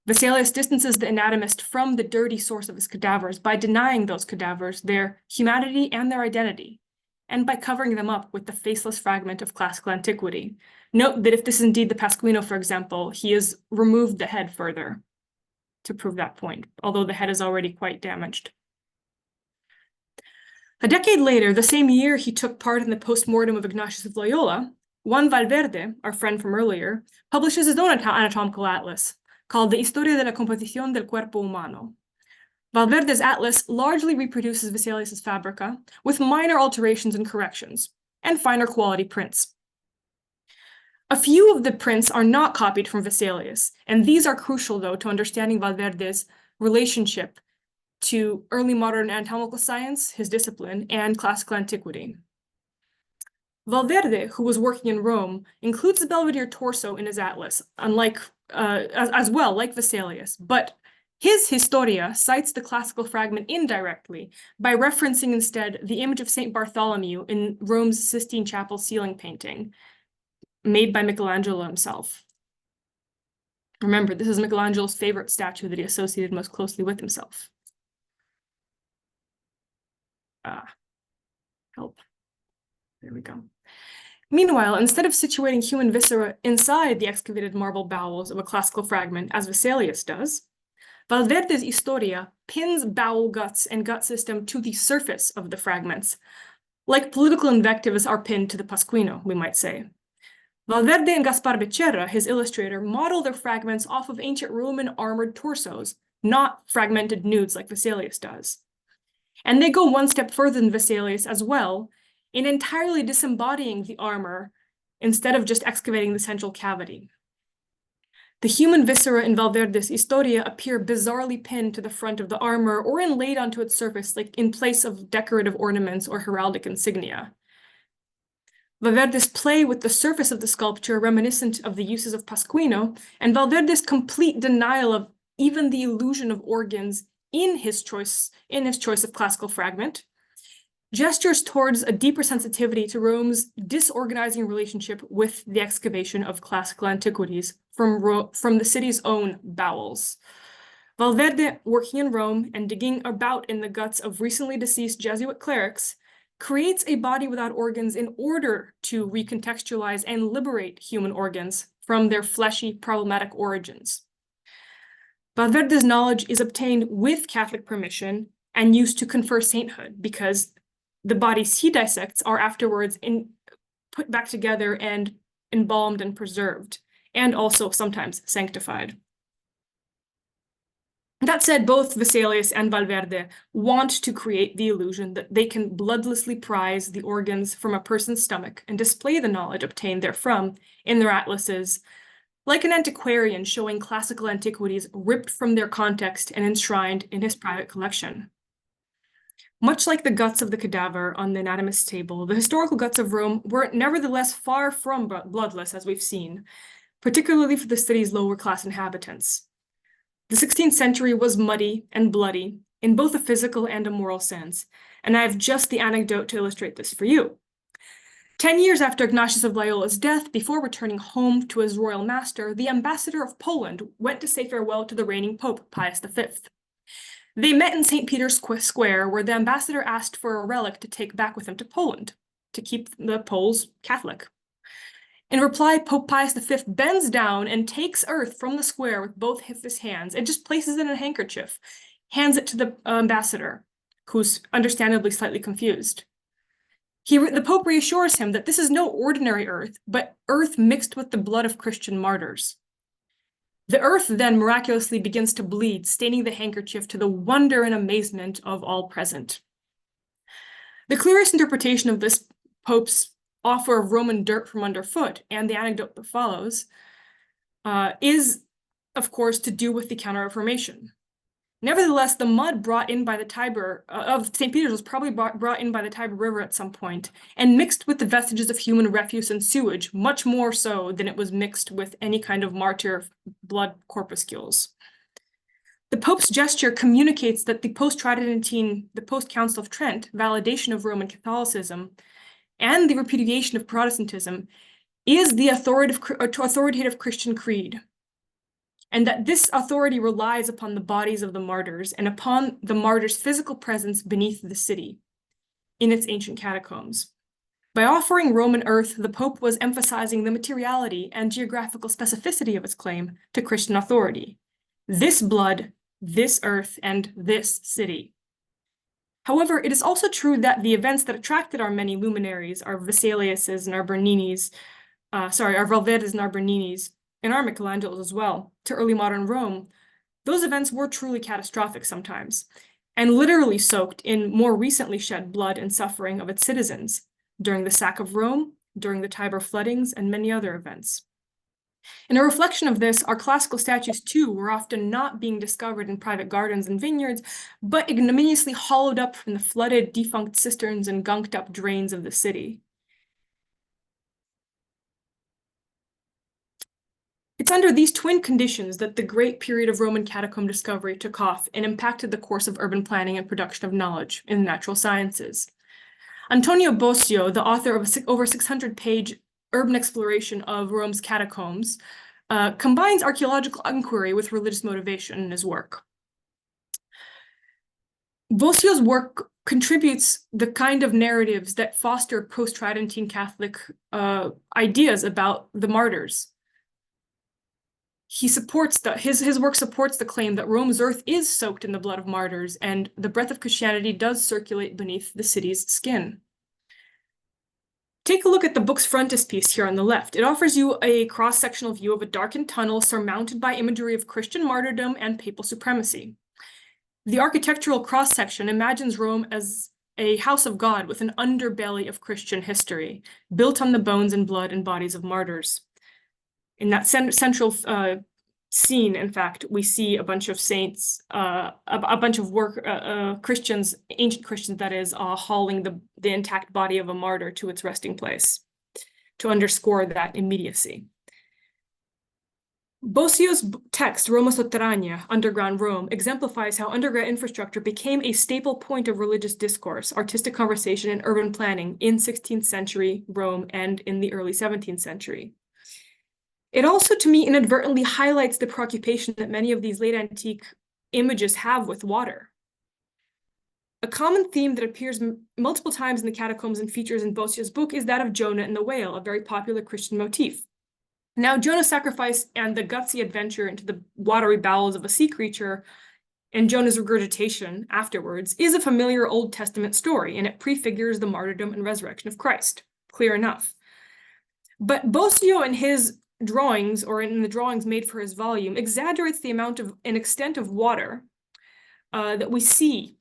Vesalius distances the anatomist from the dirty source of his cadavers by denying those cadavers their humanity and their identity, and by covering them up with the faceless fragment of classical antiquity. Note that if this is indeed the Pasquino, for example, he has removed the head further to prove that point, although the head is already quite damaged. A decade later, the same year he took part in the post-mortem of Ignatius of Loyola, Juan Valverde, our friend from earlier, publishes his own anatomical atlas, called the Historia de la Composición del Cuerpo Humano. Valverde's atlas largely reproduces Vesalius's Fabrica, with minor alterations and corrections, and finer quality prints. A few of the prints are not copied from Vesalius, and these are crucial, though, to understanding Valverde's relationship to early modern anatomical science, his discipline, and classical antiquity. Valverde, who was working in Rome, includes the Belvedere torso in his atlas, as well, like Vesalius, but his Historia cites the classical fragment indirectly by referencing instead the image of St. Bartholomew in Rome's Sistine Chapel ceiling painting, made by Michelangelo himself. Remember, this is Michelangelo's favorite statue that he associated most closely with himself. Help. There we go. Meanwhile, instead of situating human viscera inside the excavated marble bowels of a classical fragment, as Vesalius does, Valverde's Historia pins bowel guts and gut system to the surface of the fragments, like political invectives are pinned to the Pasquino, we might say. Valverde and Gaspar Becerra, his illustrator, model their fragments off of ancient Roman armored torsos, not fragmented nudes like Vesalius does. And they go one step further than Vesalius as well, in entirely disembodying the armor instead of just excavating the central cavity. The human viscera in Valverde's Historia appear bizarrely pinned to the front of the armor or inlaid onto its surface, like in place of decorative ornaments or heraldic insignia. Valverde's play with the surface of the sculpture reminiscent of the uses of Pasquino, and Valverde's complete denial of even the illusion of organs in his choice of classical fragment, gestures towards a deeper sensitivity to Rome's disorganizing relationship with the excavation of classical antiquities from the city's own bowels. Valverde, working in Rome and digging about in the guts of recently deceased Jesuit clerics, creates a body without organs in order to recontextualize and liberate human organs from their fleshy, problematic origins. Valverde's knowledge is obtained with Catholic permission and used to confer sainthood, because the bodies he dissects are afterwards put back together and embalmed and preserved, and also sometimes sanctified. That said, both Vesalius and Valverde want to create the illusion that they can bloodlessly prize the organs from a person's stomach and display the knowledge obtained therefrom in their atlases, like an antiquarian showing classical antiquities ripped from their context and enshrined in his private collection. Much like the guts of the cadaver on the anatomist's table, the historical guts of Rome were nevertheless far from bloodless, as we've seen, particularly for the city's lower class inhabitants. The 16th century was muddy and bloody in both a physical and a moral sense, and I have just the anecdote to illustrate this for you. 10 years after Ignatius of Loyola's death, before returning home to his royal master, the ambassador of Poland went to say farewell to the reigning Pope, Pius V. They met in St. Peter's Square, where the ambassador asked for a relic to take back with him to Poland, to keep the Poles Catholic. In reply, Pope Pius V bends down and takes earth from the square with both of his hands and just places it in a handkerchief, hands it to the ambassador, who's understandably slightly confused. The Pope reassures him that this is no ordinary earth, but earth mixed with the blood of Christian martyrs. The earth then miraculously begins to bleed, staining the handkerchief to the wonder and amazement of all present. The clearest interpretation of this Pope's offer of Roman dirt from underfoot, and the anecdote that follows, is, of course, to do with the Counter-Reformation. Nevertheless, the mud brought in by the Tiber of St. Peter's was probably brought in by the Tiber River at some point, and mixed with the vestiges of human refuse and sewage, much more so than it was mixed with any kind of martyr blood corpuscles. The Pope's gesture communicates that the post-Council of Trent validation of Roman Catholicism and the repudiation of Protestantism is the authoritative Christian creed, and that this authority relies upon the bodies of the martyrs and upon the martyrs' physical presence beneath the city in its ancient catacombs. By offering Roman earth, the Pope was emphasizing the materiality and geographical specificity of its claim to Christian authority. This blood, this earth, and this city. However, it is also true that the events that attracted our many luminaries, our Vesaliuses and our Berninis, our Valverdes and our Berninis, and our Michelangelos as well, to early modern Rome, those events were truly catastrophic sometimes, and literally soaked in more recently shed blood and suffering of its citizens, during the sack of Rome, during the Tiber floodings, and many other events. In a reflection of this, our classical statues too were often not being discovered in private gardens and vineyards, but ignominiously hollowed up from the flooded, defunct cisterns and gunked up drains of the city. It's under these twin conditions that the great period of Roman catacomb discovery took off and impacted the course of urban planning and production of knowledge in the natural sciences. Antonio Bosio, the author of an over 600-page urban exploration of Rome's catacombs, combines archaeological inquiry with religious motivation in his work. Bosio's work contributes the kind of narratives that foster post-Tridentine Catholic ideas about the martyrs. His work supports the claim that Rome's earth is soaked in the blood of martyrs, and the breath of Christianity does circulate beneath the city's skin. Take a look at the book's frontispiece here on the left. It offers you a cross-sectional view of a darkened tunnel surmounted by imagery of Christian martyrdom and papal supremacy. The architectural cross-section imagines Rome as a house of God with an underbelly of Christian history, built on the bones and blood and bodies of martyrs. In that central scene, in fact, we see a bunch of saints, a bunch of Christians, ancient Christians, that is, hauling the intact body of a martyr to its resting place to underscore that immediacy. Bosio's text, Roma Sotterranea, Underground Rome, exemplifies how underground infrastructure became a staple point of religious discourse, artistic conversation, and urban planning in 16th century Rome and in the early 17th century. It also, to me, inadvertently highlights the preoccupation that many of these late antique images have with water. A common theme that appears multiple times in the catacombs and features in Bosio's book is that of Jonah and the whale, a very popular Christian motif. Now, Jonah's sacrifice and the gutsy adventure into the watery bowels of a sea creature and Jonah's regurgitation afterwards is a familiar Old Testament story, and it prefigures the martyrdom and resurrection of Christ. Clear enough. But Bosio in his drawings, or in the drawings made for his volume, exaggerates the amount of and extent of water that we see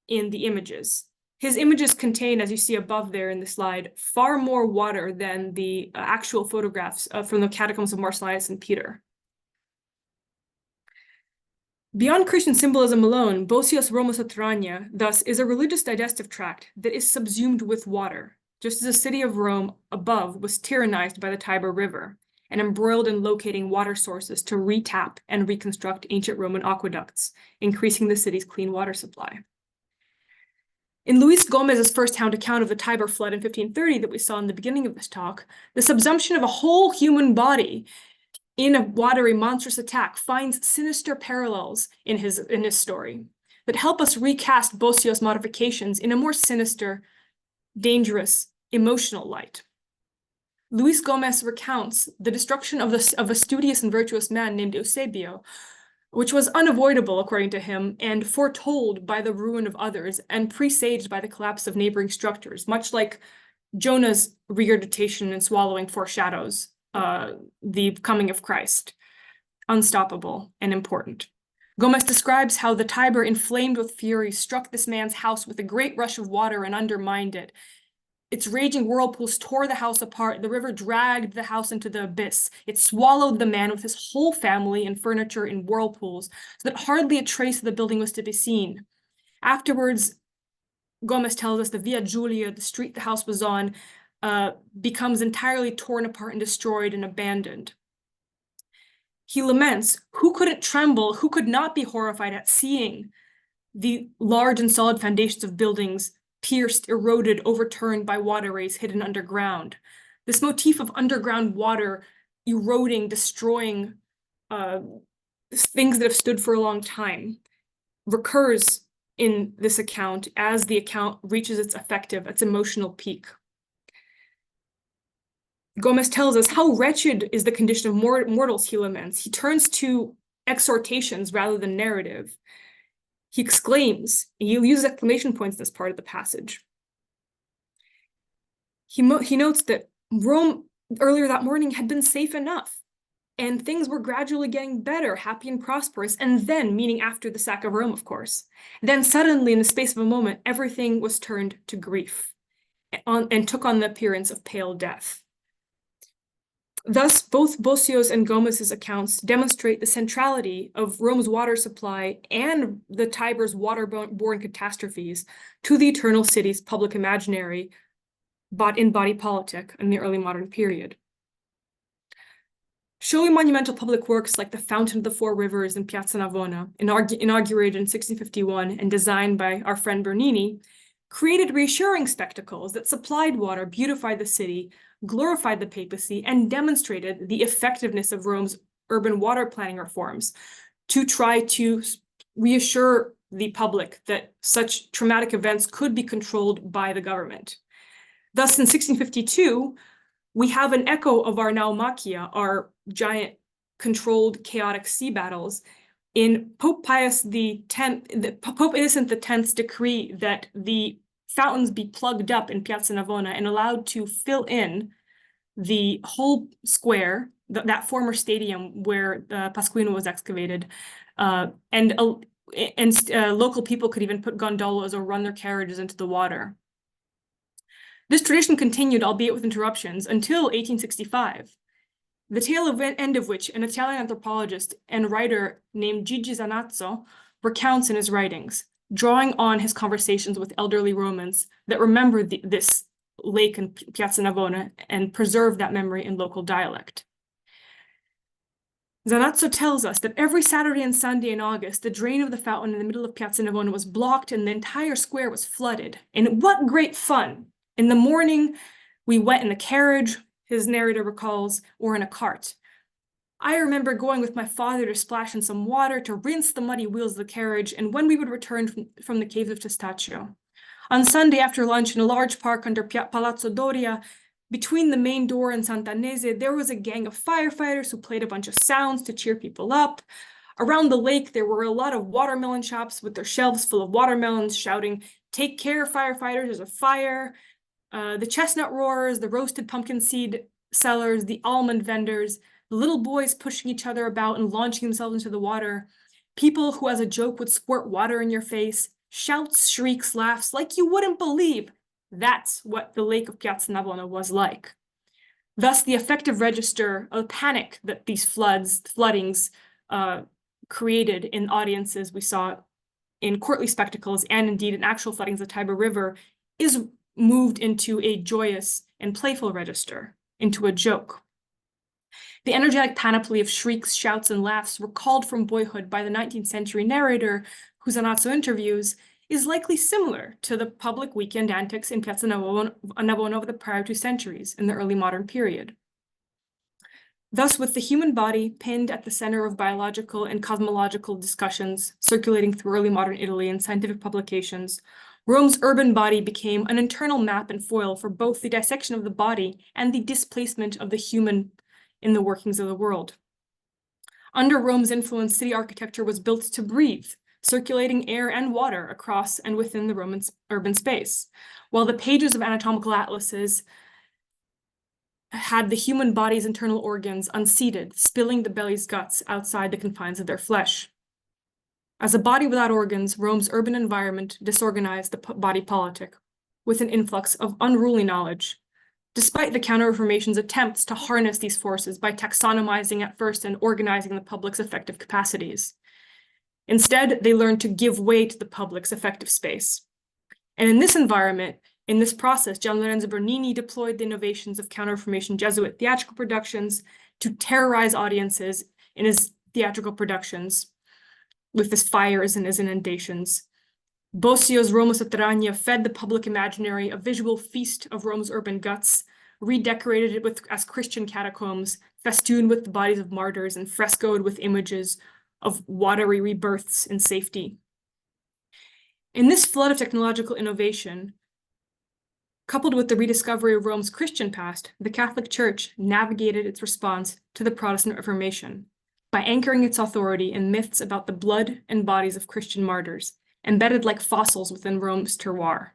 in the images. His images contain, as you see above there in the slide, far more water than the actual photographs from the catacombs of Marcellinus and Peter. Beyond Christian symbolism alone, Bosio's Roma Sotterranea, thus, is a religious digestive tract that is subsumed with water, just as the city of Rome above was tyrannized by the Tiber River and embroiled in locating water sources to retap and reconstruct ancient Roman aqueducts, increasing the city's clean water supply. In Luis Gomez's first-hand account of the Tiber flood in 1530 that we saw in the beginning of this talk, the subsumption of a whole human body in a watery monstrous attack finds sinister parallels in his story that help us recast Bosio's modifications in a more sinister, dangerous, emotional light. Luis Gomez recounts the destruction of a studious and virtuous man named Eusebio, which was unavoidable, according to him, and foretold by the ruin of others, and presaged by the collapse of neighboring structures, much like Jonah's regurgitation and swallowing foreshadows the coming of Christ. Unstoppable and important. Gomez describes how the Tiber, inflamed with fury, struck this man's house with a great rush of water and undermined it. Its raging whirlpools tore the house apart. The river dragged the house into the abyss. It swallowed the man with his whole family and furniture in whirlpools, so that hardly a trace of the building was to be seen. Afterwards, Gomez tells us the Via Giulia, the street the house was on, becomes entirely torn apart and destroyed and abandoned. He laments, who couldn't tremble, who could not be horrified at seeing the large and solid foundations of buildings pierced, eroded, overturned by waterways hidden underground. This motif of underground water eroding, destroying things that have stood for a long time recurs in this account as the account reaches its affective, its emotional peak. Gomez tells us how wretched is the condition of mortals, he laments. He turns to exhortations rather than narrative. He exclaims, he uses exclamation points in this part of the passage. He notes that Rome earlier that morning had been safe enough, and things were gradually getting better, happy and prosperous, and then, meaning after the sack of Rome, of course, then suddenly, in the space of a moment, everything was turned to grief and took on the appearance of pale death. Thus, both Bosio's and Gomez's accounts demonstrate the centrality of Rome's water supply and the Tiber's waterborne catastrophes to the eternal city's public imaginary, in body politic in the early modern period. Showing monumental public works like the Fountain of the Four Rivers in Piazza Navona, inaugurated in 1651 and designed by our friend Bernini, created reassuring spectacles that supplied water, beautified the city, glorified the papacy, and demonstrated the effectiveness of Rome's urban water planning reforms to try to reassure the public that such traumatic events could be controlled by the government. Thus, in 1652, we have an echo of our naumachia, our giant controlled chaotic sea battles, in Pope Pope Innocent X's decree that the fountains be plugged up in Piazza Navona and allowed to fill in the whole square, that former stadium where Pasquino was excavated, and local people could even put gondolas or run their carriages into the water. This tradition continued, albeit with interruptions, until 1865. The end of which an Italian anthropologist and writer named Gigi Zanazzo recounts in his writings, drawing on his conversations with elderly Romans that remembered this lake in Piazza Navona and preserved that memory in local dialect. Zanazzo tells us that every Saturday and Sunday in August, the drain of the fountain in the middle of Piazza Navona was blocked and the entire square was flooded. And what great fun! In the morning, we went in a carriage, his narrator recalls, or in a cart. I remember going with my father to splash in some water, to rinse the muddy wheels of the carriage, and when we would return from the caves of Testaccio. On Sunday after lunch in a large park under Palazzo Doria, between the main door and Sant'Agnese, there was a gang of firefighters who played a bunch of sounds to cheer people up. Around the lake, there were a lot of watermelon shops with their shelves full of watermelons shouting, "Take care, firefighters, there's a fire." The chestnut roarers, the roasted pumpkin seed sellers, the almond vendors, the little boys pushing each other about and launching themselves into the water, people who as a joke would squirt water in your face, shouts, shrieks, laughs, like you wouldn't believe. That's what the lake of Piazza Navona was like. Thus, the effective register of panic that these floodings created in audiences we saw in courtly spectacles and indeed in actual floodings of the Tiber River is moved into a joyous and playful register, into a joke. The energetic panoply of shrieks, shouts, and laughs recalled from boyhood by the 19th century narrator, who Zanazzo interviews, is likely similar to the public weekend antics in Piazza Navona of the prior 2 centuries in the early modern period. Thus, with the human body pinned at the center of biological and cosmological discussions circulating through early modern Italy in scientific publications, Rome's urban body became an internal map and foil for both the dissection of the body and the displacement of the human in the workings of the world. Under Rome's influence, city architecture was built to breathe, circulating air and water across and within the Roman urban space, while the pages of anatomical atlases had the human body's internal organs unseated, spilling the belly's guts outside the confines of their flesh. As a body without organs, Rome's urban environment disorganized the body politic with an influx of unruly knowledge, despite the Counter-Reformation's attempts to harness these forces by taxonomizing at first and organizing the public's effective capacities. Instead, they learned to give way to the public's effective space. And in this environment, in this process, Gian Lorenzo Bernini deployed the innovations of Counter-Reformation Jesuit theatrical productions to terrorize audiences in his theatrical productions with his fires and his inundations. Boccio's Roma Sotterranea fed the public imaginary a visual feast of Rome's urban guts, redecorated it as Christian catacombs, festooned with the bodies of martyrs and frescoed with images of watery rebirths in safety. In this flood of technological innovation, coupled with the rediscovery of Rome's Christian past, the Catholic Church navigated its response to the Protestant Reformation by anchoring its authority in myths about the blood and bodies of Christian martyrs, embedded like fossils within Rome's terroir,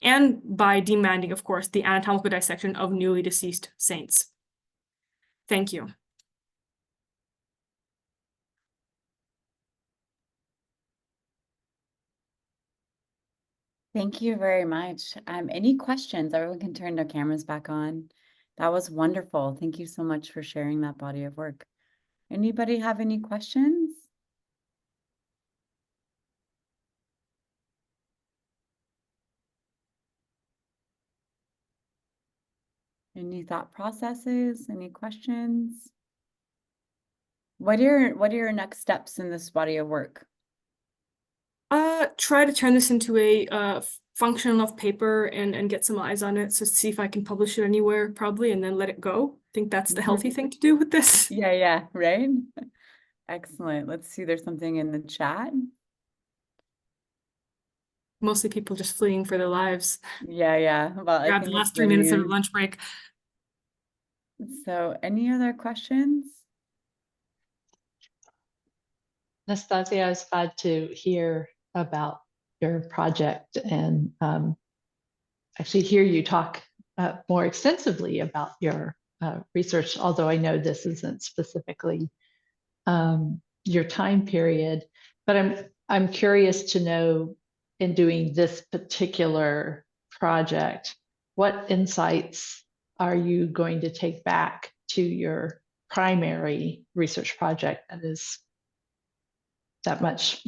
and by demanding, of course, the anatomical dissection of newly deceased saints. Thank you. Thank you very much. Any questions? Everyone can turn their cameras back on. That was wonderful. Thank you so much for sharing that body of work. Anybody have any questions? Any thought processes? Any questions? What are your next steps in this body of work? Try to turn this into a function enough paper and get some eyes on it. So see if I can publish it anywhere, probably, and then let it go. I think that's the healthy thing to do with this. Yeah, right? Excellent. Let's see, there's something in the chat. Mostly people just fleeing for their lives. Yeah. Well, I Grab think the last it's 3 minutes of really- lunch break. So any other questions? Nastasya, I was glad to hear about your project and actually hear you talk more extensively about your research, although I know this isn't specifically your time period. But I'm curious to know, in doing this particular project, what insights are you going to take back to your primary research project that is that much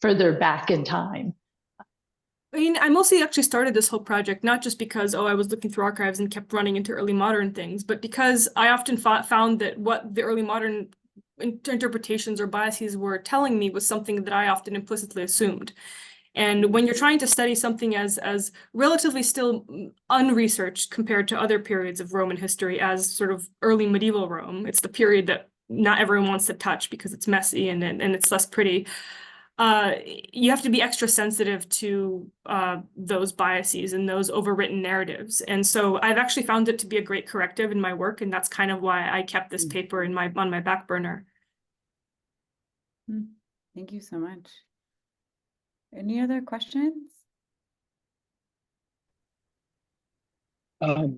further back in time? I mean, I mostly actually started this whole project, not just because, I was looking through archives and kept running into early modern things, but because I often found that what the early modern interpretations or biases were telling me was something that I often implicitly assumed. And when you're trying to study something as relatively still unresearched compared to other periods of Roman history, as sort of early medieval Rome, it's the period that not everyone wants to touch because it's messy and it's less pretty. You have to be extra sensitive to those biases and those overwritten narratives. And so I've actually found it to be a great corrective in my work, and that's kind of why I kept this paper on my back burner. Thank you so much. Any other questions? I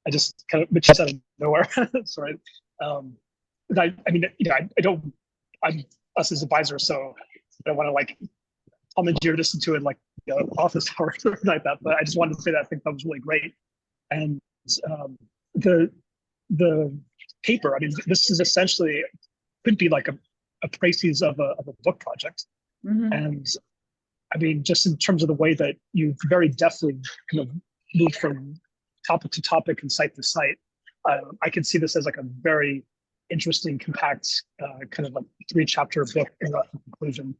just kind of, which is out of nowhere. Sorry. I mean, I'm us as advisors, so I don't want to like commandeer this into it like office hours or something like that. But I just wanted to say that I think that was really great. And the paper, I mean, this is essentially could be like a précis of a book project. And I mean, just in terms of the way that you very deftly kind of move from topic to topic and site to site, I can see this as like a very interesting, compact, kind of like 3-chapter book in the conclusion.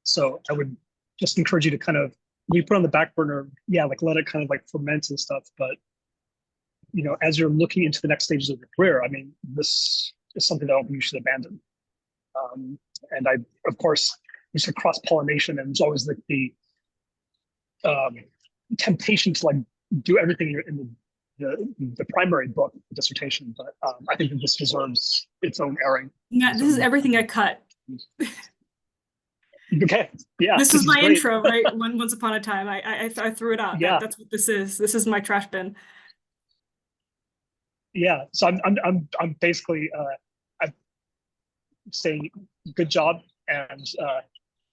So I would just encourage you to kind of, you put on the back burner, like let it kind of like ferment and stuff. But, as you're looking into the next stages of your career, I mean, this is something that I don't think you should abandon. And of course, it's a cross-pollination, and it's always the temptation to like do everything in the primary book dissertation, but I think that this deserves its own airing. Yeah, this is everything I cut. Okay, yeah, This is my great. intro, right? Once upon a time, I threw it out. Yeah. That's what this is. This is my trash bin. Yeah, so I'm basically I'm saying good job and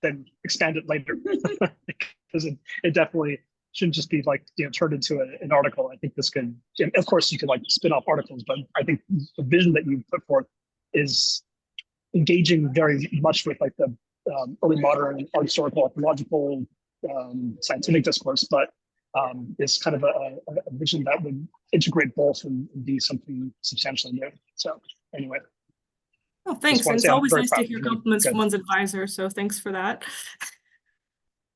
then expand it later because it definitely shouldn't just be like turned into an article. I think this could, and of course, you could like spin off articles, but I think the vision that you put forth is engaging very much with like the early modern art historical, archaeological, scientific discourse, but is kind of a vision that would integrate both and be something substantially new. So anyway. Oh, thanks. And it's I'm always very nice to proud. hear Really compliments good. from one's advisor. So thanks for that.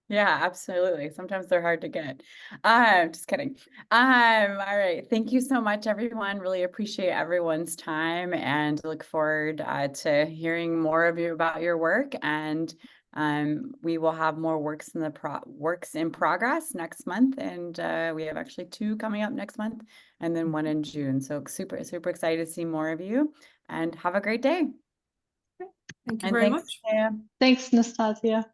Yeah, absolutely. Sometimes they're hard to get. Just kidding. All right. Thank you so much, everyone. Really appreciate everyone's time and look forward to hearing more of you about your work. And we will have more works in progress next month. And we have actually 2 coming up next month and then 1 in June. So super excited to see more of you and have a great day. Thank you And very thanks, much. Sam. Thanks, Nastasya.